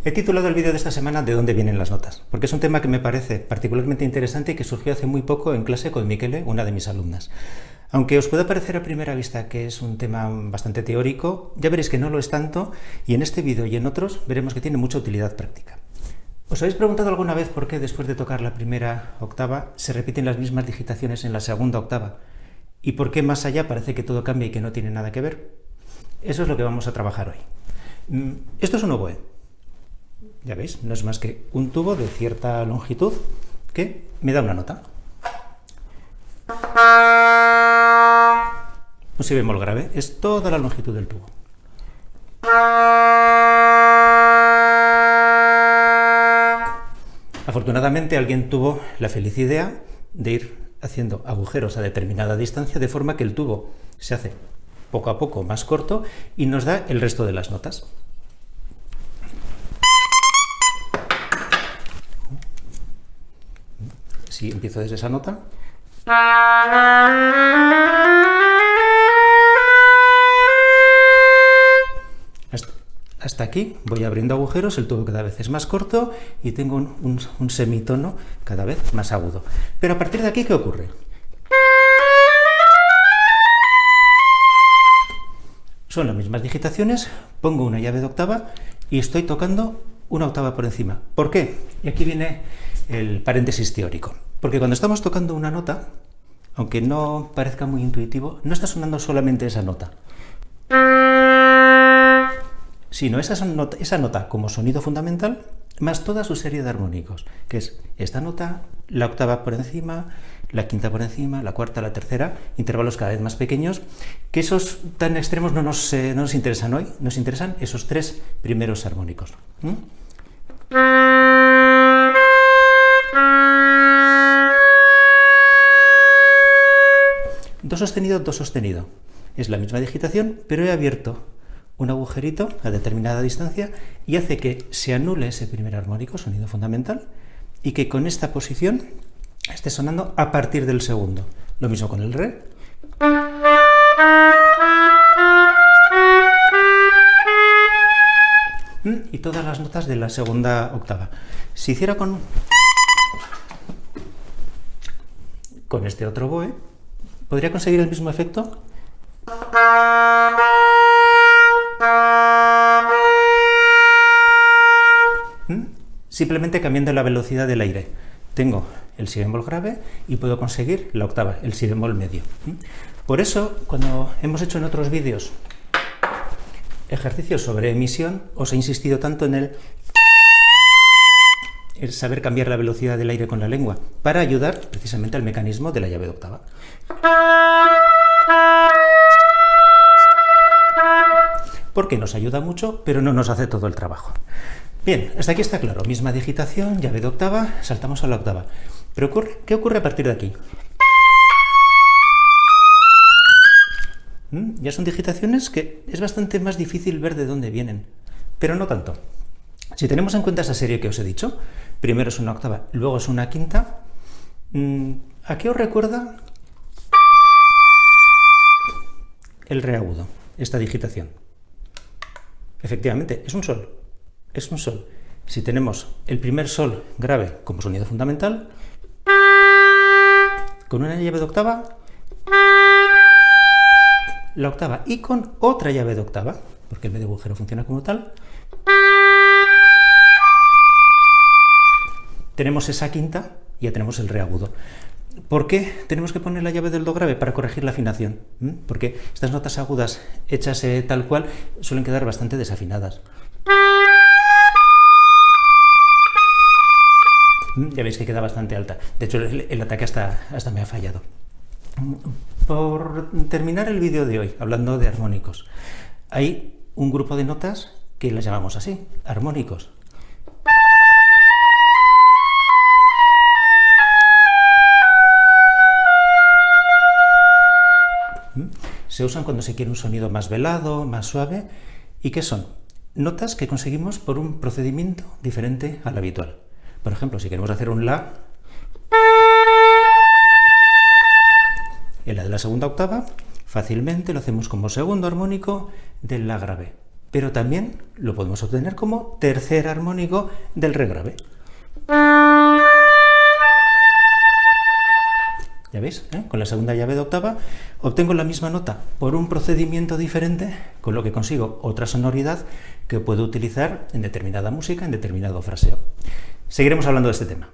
He titulado el vídeo de esta semana ¿De dónde vienen las notas? Porque es un tema que me parece particularmente interesante y que surgió hace muy poco en clase con Miquele, una de mis alumnas. Aunque os pueda parecer a primera vista que es un tema bastante teórico, ya veréis que no lo es tanto, y en este vídeo y en otros veremos que tiene mucha utilidad práctica. ¿Os habéis preguntado alguna vez por qué después de tocar la primera octava se repiten las mismas digitaciones en la segunda octava? ¿Y por qué más allá parece que todo cambia y que no tiene nada que ver? Eso es lo que vamos a trabajar hoy. Esto es un oboe. Ya veis, no es más que un tubo de cierta longitud que me da una nota. Un si bemol grave es toda la longitud del tubo. Afortunadamente alguien tuvo la feliz idea de ir haciendo agujeros a determinada distancia de forma que el tubo se hace poco a poco más corto y nos da el resto de las notas. Si empiezo desde esa nota, hasta aquí voy abriendo agujeros, el tubo cada vez es más corto y tengo un semitono cada vez más agudo. Pero a partir de aquí, ¿qué ocurre? Son las mismas digitaciones, pongo una llave de octava y estoy tocando una octava por encima. ¿Por qué? Y aquí viene el paréntesis teórico. Porque cuando estamos tocando una nota, aunque no parezca muy intuitivo, no está sonando solamente esa nota, sino esa nota como sonido fundamental, más toda su serie de armónicos, que es esta nota, la octava por encima, la quinta por encima, la cuarta, la tercera, intervalos cada vez más pequeños, que esos tan extremos no nos interesan hoy, nos interesan esos tres primeros armónicos. Do sostenido, do sostenido. Es la misma digitación, pero he abierto un agujerito a determinada distancia y hace que se anule ese primer armónico, sonido fundamental, y que con esta posición esté sonando a partir del segundo. Lo mismo con el re. Y todas las notas de la segunda octava. Si hiciera con este otro oboe, ¿podría conseguir el mismo efecto? Simplemente cambiando la velocidad del aire. Tengo el si bemol grave y puedo conseguir la octava, el si bemol medio. Por eso, cuando hemos hecho en otros vídeos ejercicios sobre emisión, os he insistido tanto en el saber cambiar la velocidad del aire con la lengua, para ayudar precisamente al mecanismo de la llave de octava. Porque nos ayuda mucho, pero no nos hace todo el trabajo. Bien, hasta aquí está claro. Misma digitación, llave de octava, saltamos a la octava. Pero ¿qué ocurre a partir de aquí? Ya son digitaciones que es bastante más difícil ver de dónde vienen, pero no tanto. Si tenemos en cuenta esa serie que os he dicho, primero es una octava, luego es una quinta, ¿a qué os recuerda el re agudo, esta digitación? Efectivamente, es un sol. Es un sol. Si tenemos el primer sol grave como sonido fundamental, con una llave de octava, la octava, y con otra llave de octava, porque el medio agujero funciona como tal, tenemos esa quinta y ya tenemos el re agudo. ¿Por qué tenemos que poner la llave del do grave? Para corregir la afinación. Porque estas notas agudas hechas tal cual suelen quedar bastante desafinadas. Ya veis que queda bastante alta. De hecho, el ataque hasta me ha fallado. Por terminar el vídeo de hoy, hablando de armónicos, hay un grupo de notas que las llamamos así, armónicos. Se usan cuando se quiere un sonido más velado, más suave. ¿Y qué son? Notas que conseguimos por un procedimiento diferente al habitual. Por ejemplo, si queremos hacer un la, en la de la segunda octava, fácilmente lo hacemos como segundo armónico del la grave. Pero también lo podemos obtener como tercer armónico del re grave. ¿Ya veis? Con la segunda llave de octava obtengo la misma nota por un procedimiento diferente, con lo que consigo otra sonoridad que puedo utilizar en determinada música, en determinado fraseo. Seguiremos hablando de este tema.